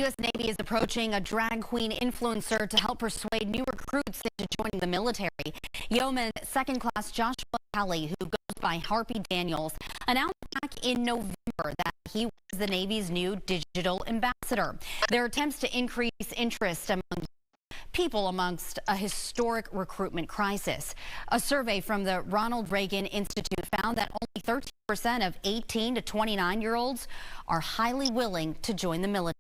U.S. Navy is approaching a drag queen influencer to help persuade new recruits into joining the military. Yeoman second class Joshua Kelly, who goes by Harpy Daniels, announced back in November that he was the Navy's new digital ambassador. Their attempts to increase interest among people amongst a historic recruitment crisis. A survey from the Ronald Reagan Institute found that only 13% of 18 to 29-year-olds are highly willing to join the military.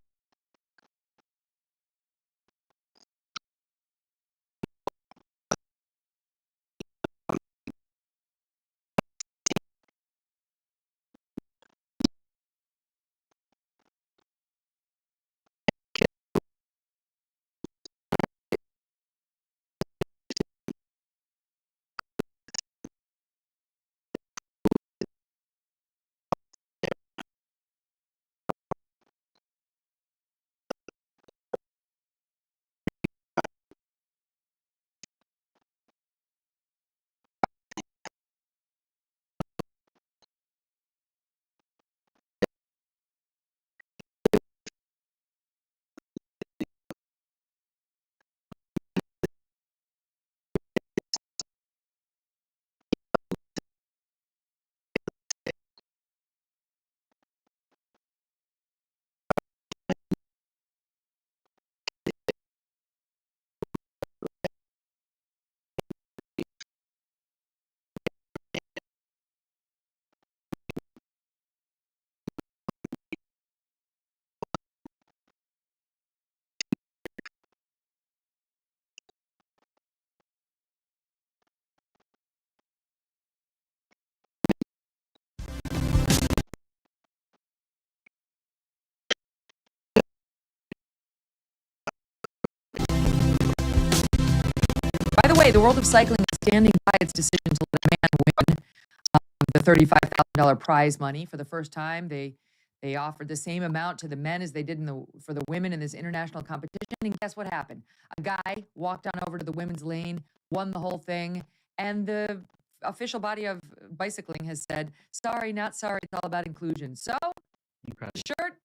By the way, the world of cycling is standing by its decision to let a man win the $35,000 prize money. For the first time, they offered the same amount to the men as they did for the women in this international competition. And guess what happened? A guy walked on over to the women's lane, won the whole thing, and the official body of bicycling has said, sorry, not sorry, it's all about inclusion. So, the shirt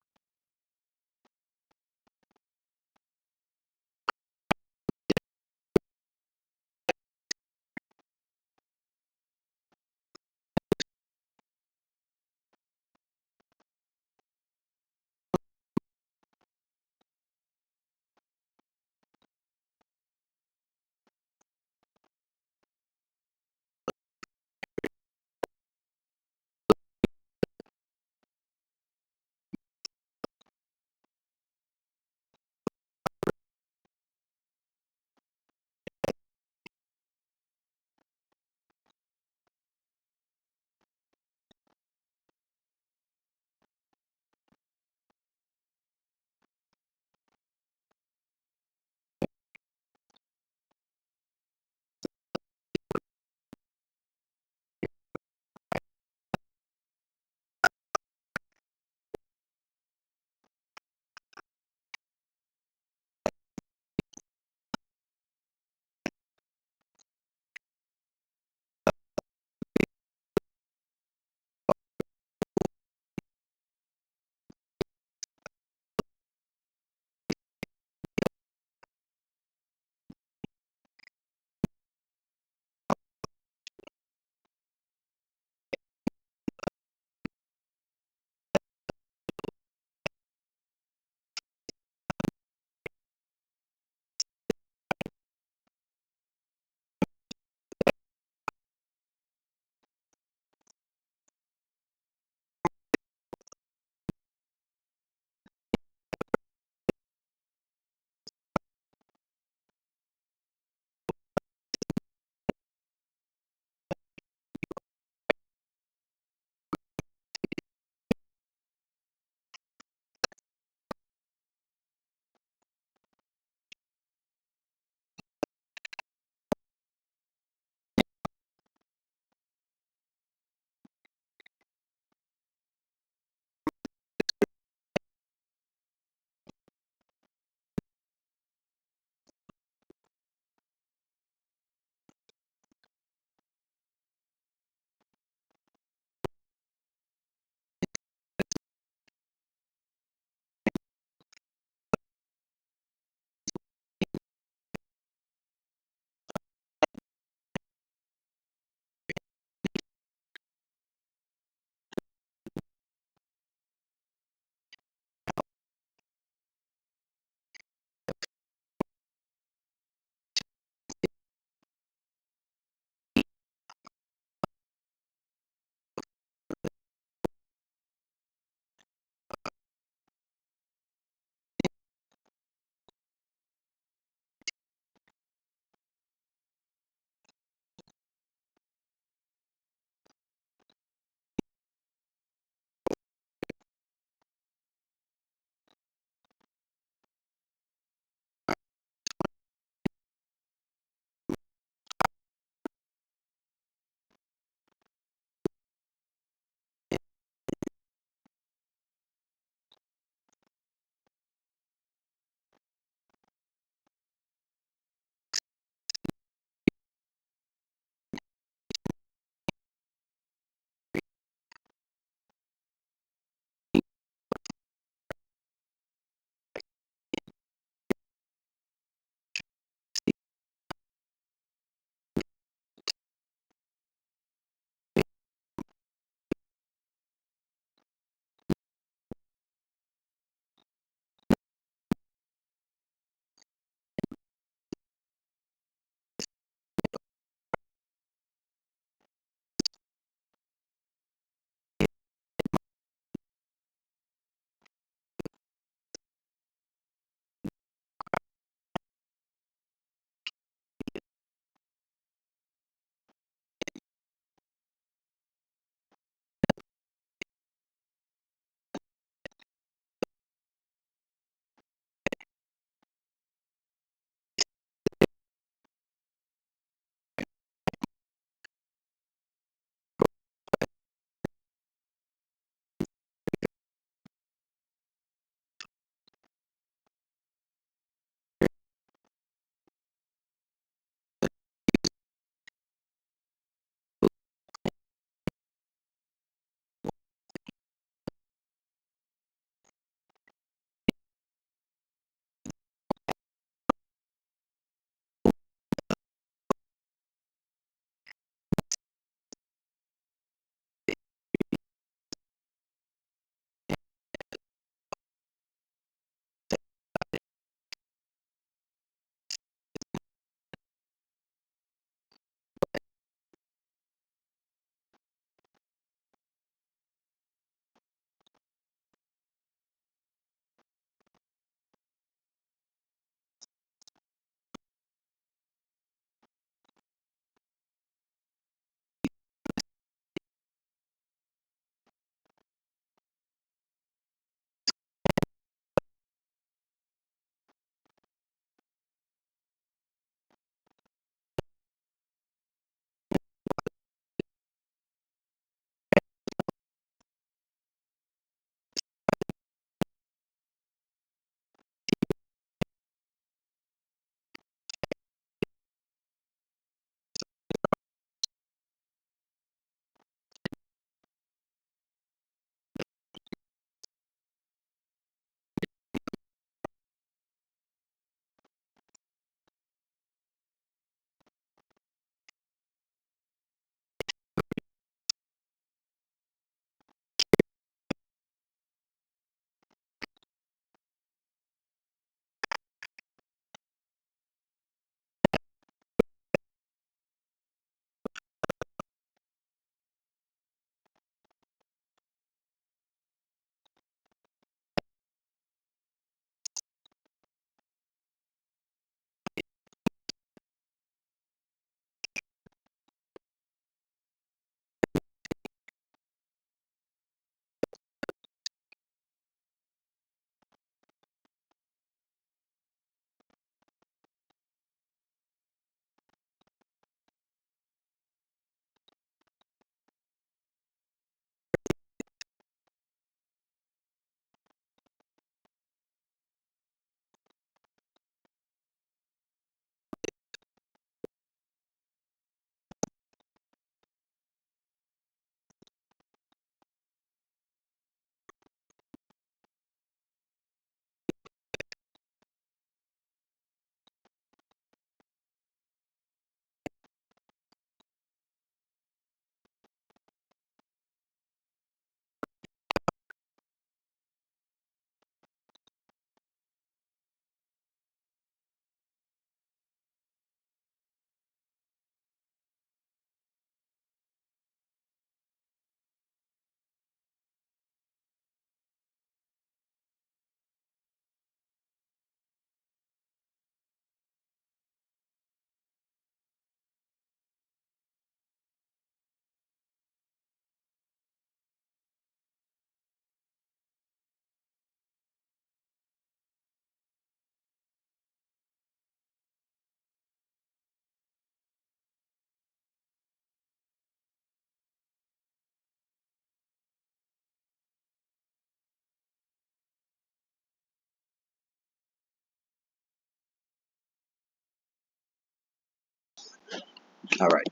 All right.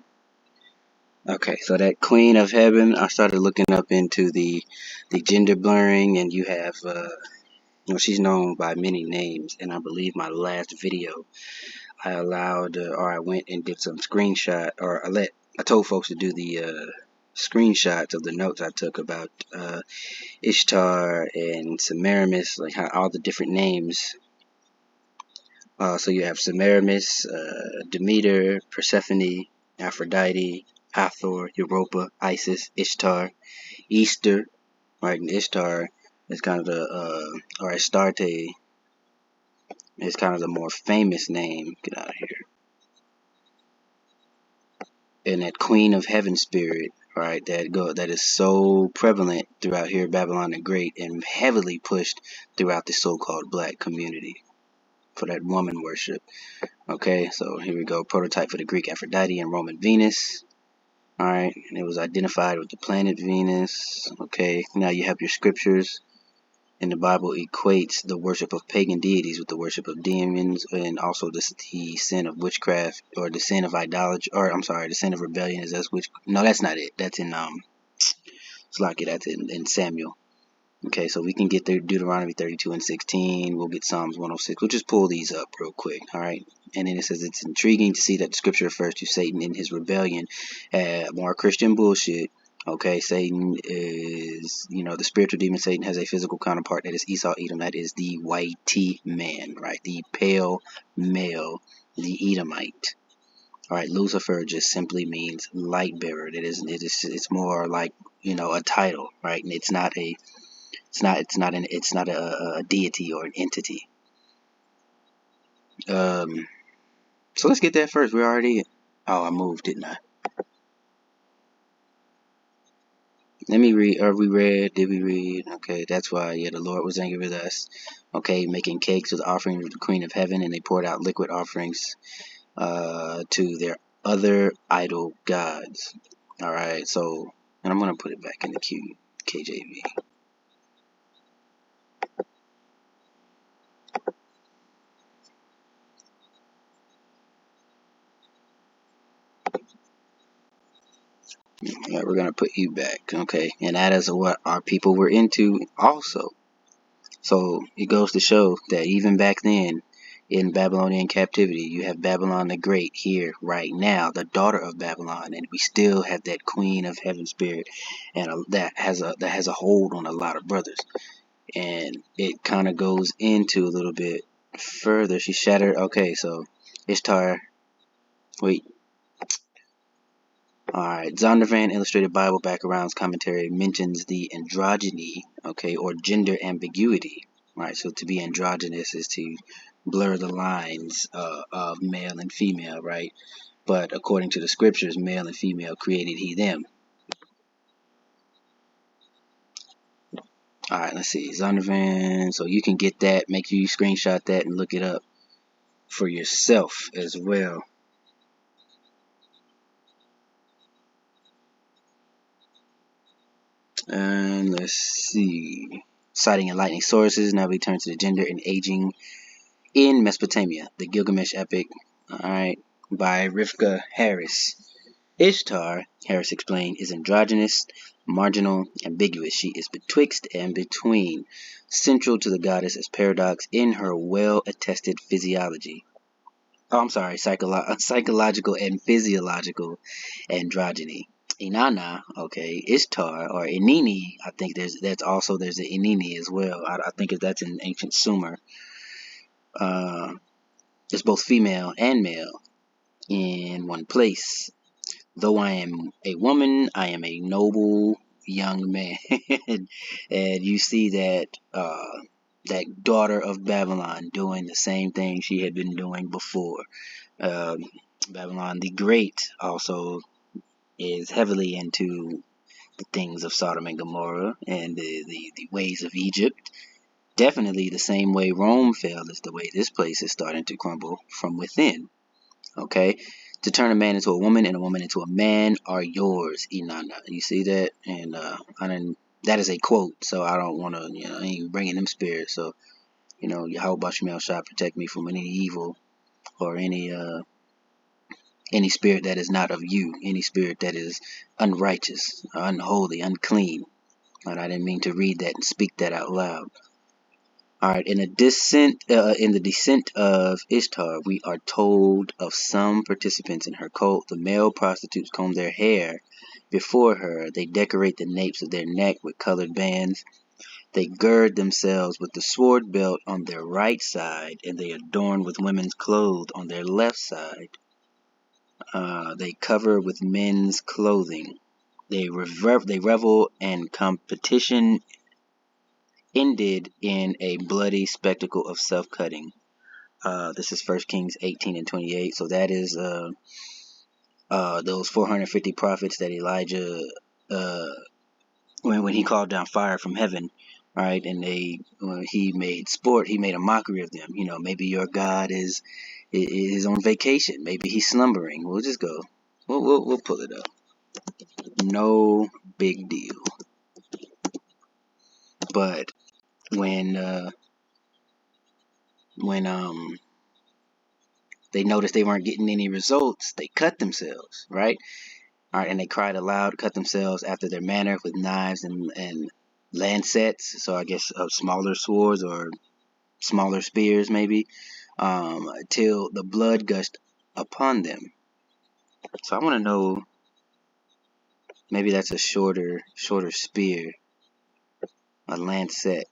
Okay, so that Queen of Heaven, I started looking up into the gender blurring, and you have, she's known by many names, and I believe my last video, I allowed, or I went and did some screenshot, or I told folks to do the screenshots of the notes I took about Ishtar and Semiramis, like how all the different names. So you have Semiramis, Demeter, Persephone, Aphrodite, Hathor, Europa, Isis, Ishtar, Easter, right? And Ishtar is kind of or Astarte is kind of the more famous name. Get out of here. And that Queen of Heaven spirit, right? That is so prevalent throughout here, Babylon the Great, and heavily pushed throughout the so-called black community for that woman worship. Okay, so here we go. Prototype for the Greek Aphrodite and Roman Venus. Alright, and it was identified with the planet Venus. Okay, now you have your scriptures. And the Bible equates the worship of pagan deities with the worship of demons, and also the sin of witchcraft, or the sin of idolatry, or I'm sorry, the sin of rebellion is no, that's not it. That's in Slakia, that's in Samuel. Okay, so we can get there, Deuteronomy 32 and 16. We'll get Psalms 106. We'll just pull these up real quick, all right? And then it says it's intriguing to see that the scripture refers to Satan in his rebellion. More Christian bullshit. Okay, Satan is, the spiritual demon Satan has a physical counterpart that is Esau Edom. That is the white man, right? The pale male, the Edomite. All right, Lucifer just simply means light bearer. It's more like, a title, right? And it's not a deity or an entity. So let's get that first. We're already. Oh, I moved, didn't I? Let me read. Did we read? Okay, that's why. Yeah, the Lord was angry with us. Okay, making cakes with offerings of the Queen of Heaven, and they poured out liquid offerings to their other idol gods. All right, so, and I'm gonna put it back in the KJV. Yeah, we're gonna put you back. Okay, and that is what our people were into also. So it goes to show that even back then, in Babylonian captivity, you have Babylon the Great here right now, the daughter of Babylon, and we still have that Queen of Heaven spirit, and that has a hold on a lot of brothers. And it kind of goes into a little bit further. She shattered. Okay, so Ishtar. Wait. Alright, Zondervan Illustrated Bible Backgrounds Commentary mentions the androgyny, okay, or gender ambiguity. Right, so to be androgynous is to blur the lines of male and female, right? But according to the scriptures, male and female created he them. Alright, let's see. Zondervan, so you can get that, make sure you screenshot that and look it up for yourself as well. And let's see. Citing enlightening sources, now we turn to the gender and aging in Mesopotamia, the Gilgamesh epic, alright, by Rivka Harris. Ishtar, Harris explained, is androgynous, marginal, ambiguous. She is betwixt and between, central to the goddess as paradox in her well-attested physiology. Oh, I'm sorry, psychological and physiological androgyny. Inanna, okay, Ishtar, or Inini, I think there's an Inini as well. I think that's in ancient Sumer. It's both female and male in one place. Though I am a woman, I am a noble young man. And you see that daughter of Babylon doing the same thing she had been doing before. Babylon the Great also is heavily into the things of Sodom and Gomorrah and the ways of Egypt. Definitely the same way Rome fell is the way this place is starting to crumble from within. Okay? To turn a man into a woman and a woman into a man are yours, Inanna. You see that? And that is a quote, so I don't want to, I ain't bringing them spirits. So, Yahweh Bashemel shall protect me from any evil or any any spirit that is not of you, any spirit that is unrighteous, unholy, unclean. And I didn't mean to read that and speak that out loud. All right, in the descent of Ishtar, we are told of some participants in her cult. The male prostitutes comb their hair before her. They decorate the napes of their neck with colored bands. They gird themselves with the sword belt on their right side, and they adorn with women's clothes on their left side. They cover with men's clothing. They revel, and competition ended in a bloody spectacle of self-cutting. This is 1 Kings 18 and 28. So that is those 450 prophets that Elijah, when he called down fire from heaven, right? And he made a mockery of them. You know, maybe your God is on vacation. Maybe he's slumbering. We'll just go. We'll pull it up. No big deal. But when they noticed they weren't getting any results, they cut themselves, right? All right, and they cried aloud, cut themselves after their manner with knives and lancets. So I guess smaller swords or smaller spears, maybe, till the blood gushed upon them. So I want to know, maybe that's a shorter spear, a lancet.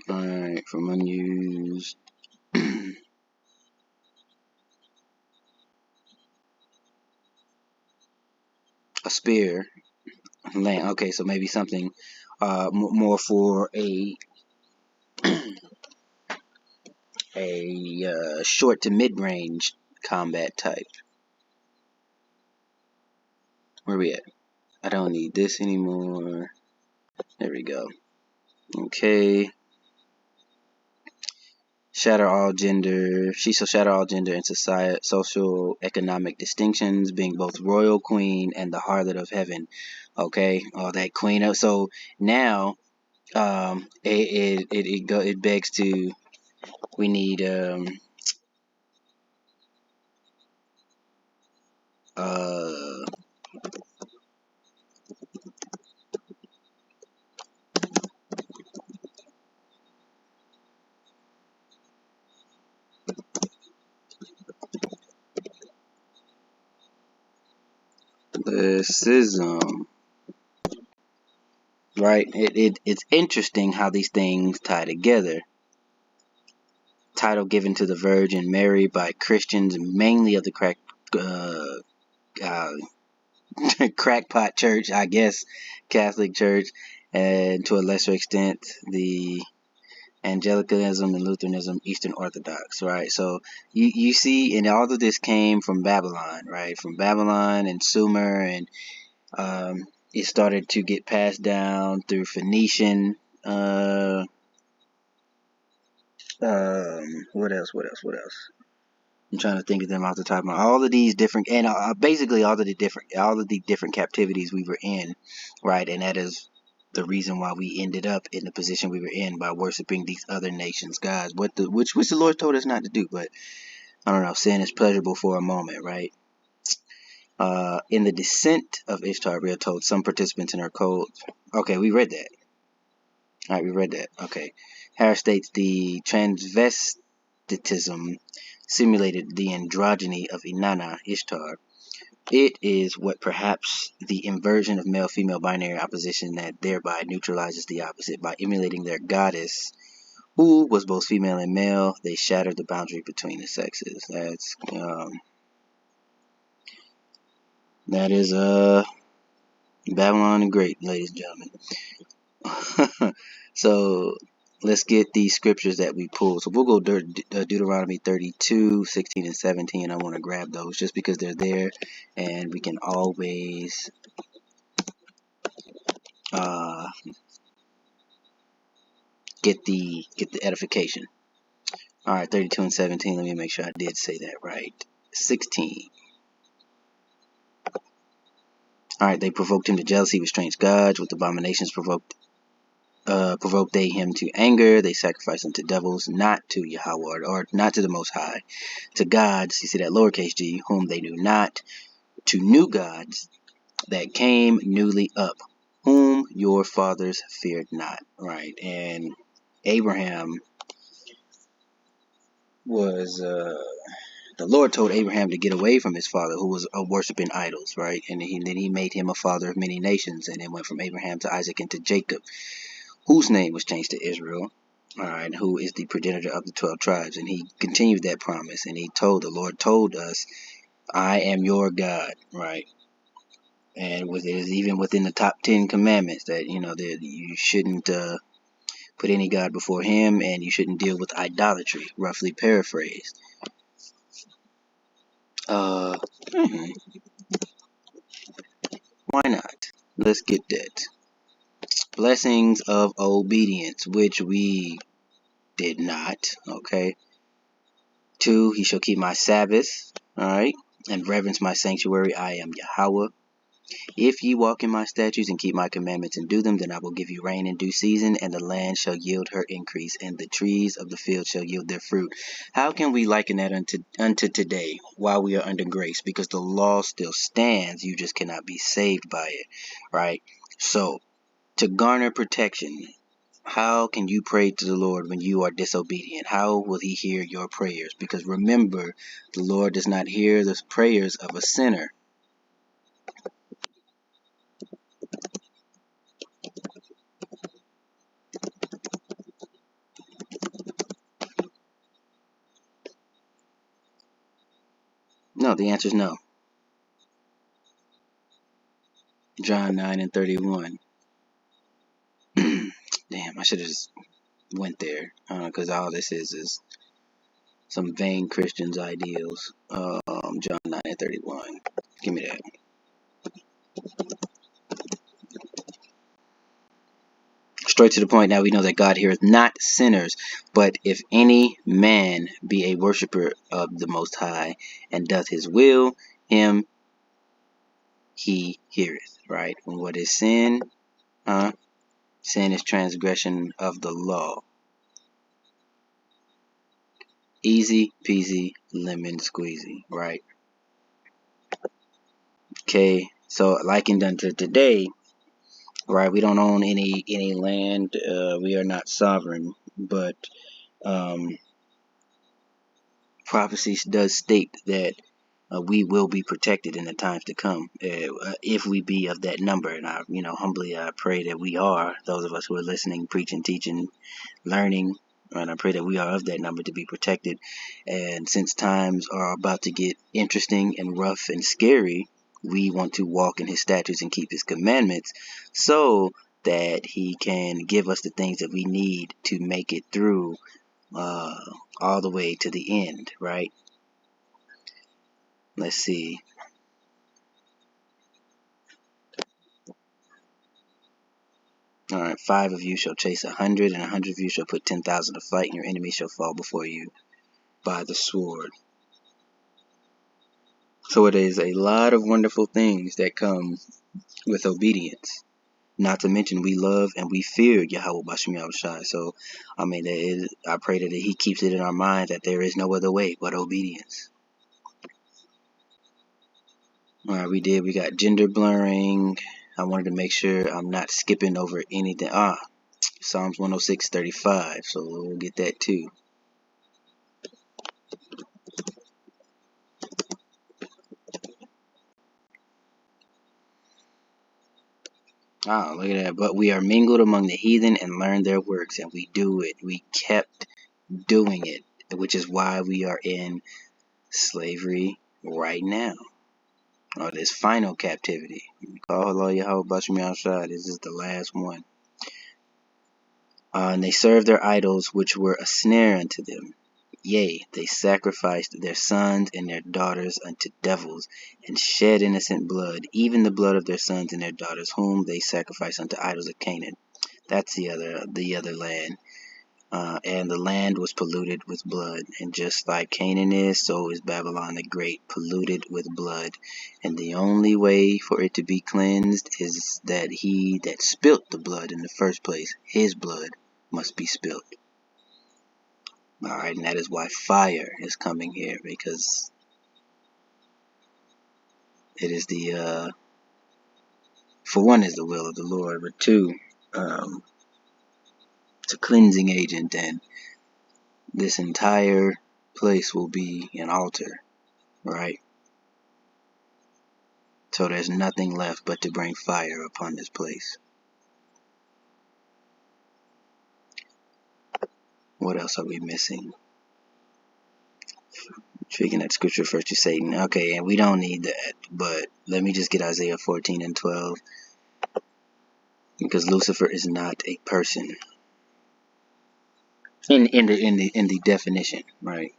Alright, from unused. A spear. Okay, so maybe something more for a short to mid-range combat type. Where we at? I don't need this anymore. There we go. Okay. Shatter all gender. She shall shatter all gender and social economic distinctions, being both royal queen and the harlot of heaven. Okay, all that queen up. So now, it begs to, we need Lycism. Right? It's interesting how these things tie together. Title given to the Virgin Mary by Christians, mainly of the crackpot church, I guess, Catholic Church, and to a lesser extent the Anglicanism and Lutheranism, Eastern Orthodox, right? So you see, and all of this came from Babylon, right? From Babylon and Sumer, and it started to get passed down through Phoenician. What else? I'm trying to think of them off the top of my head. All of these different, and basically all of the different captivities we were in, right? And that is the reason why we ended up in the position we were in, by worshiping these other nations' gods, which the Lord told us not to do. But I don't know, sin is pleasurable for a moment, right? In the descent of Ishtar, we are told some participants in her cult. Okay, we read that. All right, we read that. Okay. Harris states the transvestitism simulated the androgyny of Inanna, Ishtar. It is what perhaps the inversion of male-female binary opposition that thereby neutralizes the opposite. By emulating their goddess, who was both female and male, they shattered the boundary between the sexes. That is Babylon the Great, ladies and gentlemen. So let's get these scriptures that we pulled. So we'll go Deuteronomy 32, 16, and 17. I want to grab those just because they're there, and we can always get the edification. All right, 32 and 17. Let me make sure I did say that right. 16. All right, they provoked him to jealousy with strange gods, with abominations provoked provoked they him to anger. They sacrificed unto devils, not to Yahweh, or not to the Most High, to gods, you see that lowercase g, whom they knew not, to new gods that came newly up, whom your fathers feared not. Right? And Abraham was, the Lord told Abraham to get away from his father, who was worshiping idols, right? And then he made him a father of many nations, and it went from Abraham to Isaac and to Jacob, whose name was changed to Israel, all right, who is the progenitor of the 12 tribes. And he continued that promise, and the Lord told us, I am your God, right? And it is even within the top 10 commandments that, that you shouldn't put any God before him, and you shouldn't deal with idolatry, roughly paraphrased. Why not? Let's get that. Blessings of obedience, which we did not, okay? 2, he shall keep my Sabbaths, all right, and reverence my sanctuary. I am Yahweh. If ye walk in my statutes and keep my commandments and do them, then I will give you rain in due season, and the land shall yield her increase, and the trees of the field shall yield their fruit. How can we liken that unto today while we are under grace? Because the law still stands, you just cannot be saved by it, right? So, to garner protection, how can you pray to the Lord when you are disobedient? How will he hear your prayers? Because remember, the Lord does not hear the prayers of a sinner. No, the answer is no. John 9:31. Damn, I should have just went there, because all this is some vain Christians' ideals. John 9:31. Give me that. Straight to the point. Now we know that God heareth not sinners, but if any man be a worshipper of the Most High, and doth his will, him he heareth. Right? And what is sin? Sin is transgression of the law. Easy peasy lemon squeezy, right? Okay, so likened unto today, right? We don't own any land. We are not sovereign, but prophecy does state that we will be protected in the times to come, if we be of that number. And I, humbly I pray that we are, those of us who are listening, preaching, teaching, learning, and I pray that we are of that number to be protected. And since times are about to get interesting and rough and scary, we want to walk in his statutes and keep his commandments so that he can give us the things that we need to make it through all the way to the end, right? Let's see. All right, 5 of you shall chase 100, and 100 of you shall put 10,000 to flight, and your enemy shall fall before you by the sword. So it is a lot of wonderful things that come with obedience. Not to mention we love and we fear Yahweh Bashim Yahushai. So, I pray that he keeps it in our mind that there is no other way but obedience. All right, we got gender blurring. I wanted to make sure I'm not skipping over anything. Psalms 106:35. So we'll get that too. Look at that. But we are mingled among the heathen and learned their works, and we do it. We kept doing it, which is why we are in slavery right now. This final captivity. This is the last one. And they served their idols, which were a snare unto them. Yea, they sacrificed their sons and their daughters unto devils, and shed innocent blood, even the blood of their sons and their daughters, whom they sacrificed unto idols of Canaan. That's the other land. and the land was polluted with blood. And just like Canaan is, so is Babylon the Great, polluted with blood. And the only way for it to be cleansed is that he that spilt the blood in the first place, his blood must be spilt. Alright, and that is why fire is coming here, because it is the, for one, is the will of the Lord, but two, it's a cleansing agent, and this entire place will be an altar, right? So there's nothing left but to bring fire upon this place. What else are we missing? Speaking that scripture first to Satan. Okay, and we don't need that, but let me just get Isaiah 14 and 12. Because Lucifer is not a person. In the definition, right?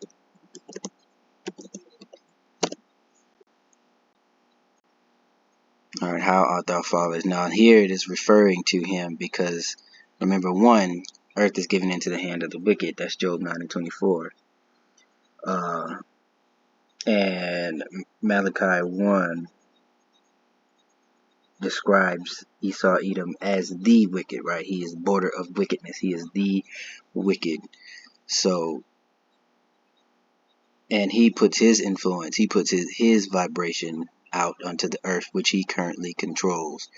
Alright, how art thou fathers? Now here it is referring to him because remember, one, earth is given into the hand of the wicked. That's Job 9 and 24. And Malachi 1 describes Esau Edom as the wicked, right? He is border of wickedness. He is the wicked. So, and he puts his influence, he puts his vibration out onto the earth, which he currently controls.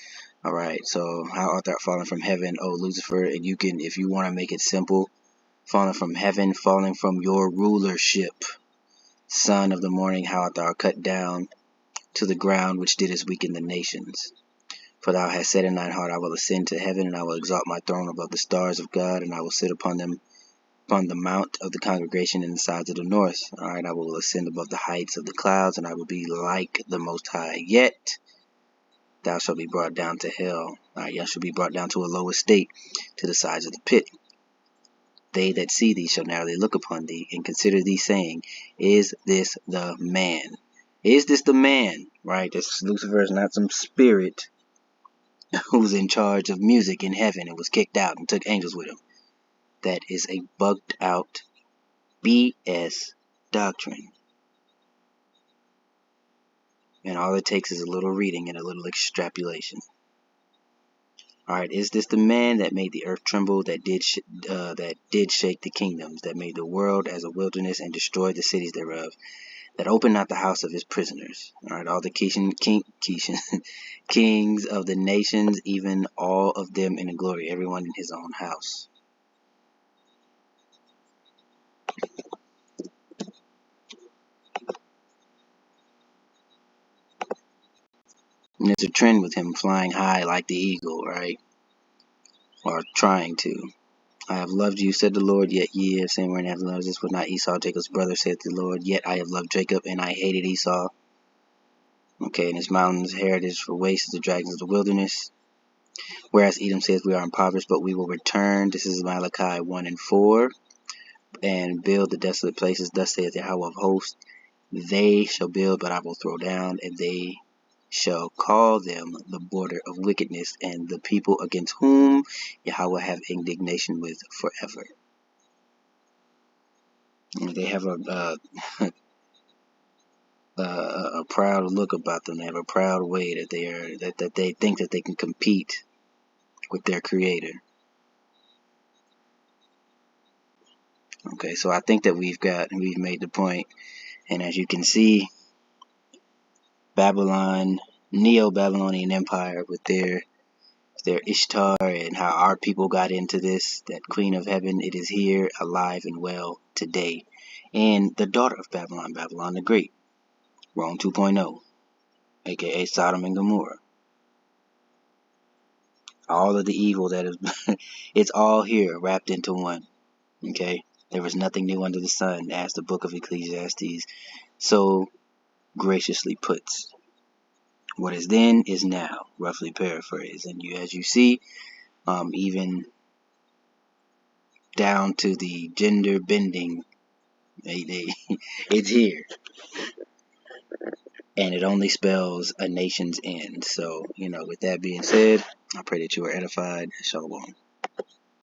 Alright, so how art thou fallen from heaven, O Lucifer? And you can, if you want to make it simple, falling from heaven, falling from your rulership. Son of the morning, how art thou cut down to the ground, which didst weaken the nations? For thou hast said in thine heart, I will ascend to heaven, and I will exalt my throne above the stars of God, and I will sit upon them, upon the mount of the congregation in the sides of the north. Alright, I will ascend above the heights of the clouds, and I will be like the Most High. Yet thou shalt be brought down to hell. Alright, thou shalt be brought down to a low estate, to the sides of the pit. They that see thee shall narrowly look upon thee, and consider thee, saying, is this the man? Is this the man? Right, this Lucifer is not some spirit who's in charge of music in heaven and was kicked out and took angels with him. That is a bugged out BS doctrine. And all it takes is a little reading and a little extrapolation. Alright, is this the man that made the earth tremble, that did shake the kingdoms, that made the world as a wilderness and destroyed the cities thereof, that opened not the house of his prisoners? Alright, all the kings of the nations, even all of them in the glory, everyone in his own house. And there's a trend with him flying high like the eagle, right? Or trying to. I have loved you, said the Lord, yet ye have sinned wherein have loved. This was not Esau, Jacob's brother, saith the Lord, yet I have loved Jacob, and I hated Esau. Okay, and his mountains heritage for wastes, the dragons of the wilderness. Whereas Edom says, we are impoverished, but we will return. This is Malachi 1 and 4. And build the desolate places, thus saith Yahweh of hosts. They shall build, but I will throw down, and they shall call them the border of wickedness, and the people against whom Yahweh have indignation with forever. And they have a proud look about them. They have a proud way that they are that they think that they can compete with their creator. Okay, so I think that we've made the point, and as you can see, Babylon, Neo-Babylonian Empire with their Ishtar, and how our people got into this, that Queen of Heaven, it is here, alive and well today. And the daughter of Babylon, Babylon the Great, Rome 2.0, aka Sodom and Gomorrah. All of the evil that is, it's all here wrapped into one. Okay, there was nothing new under the sun, as the book of Ecclesiastes so graciously puts. What is then is now, roughly paraphrased. And as you see, even down to the gender bending, it's here. And it only spells a nation's end. So, with that being said, I pray that you are edified. Shalom.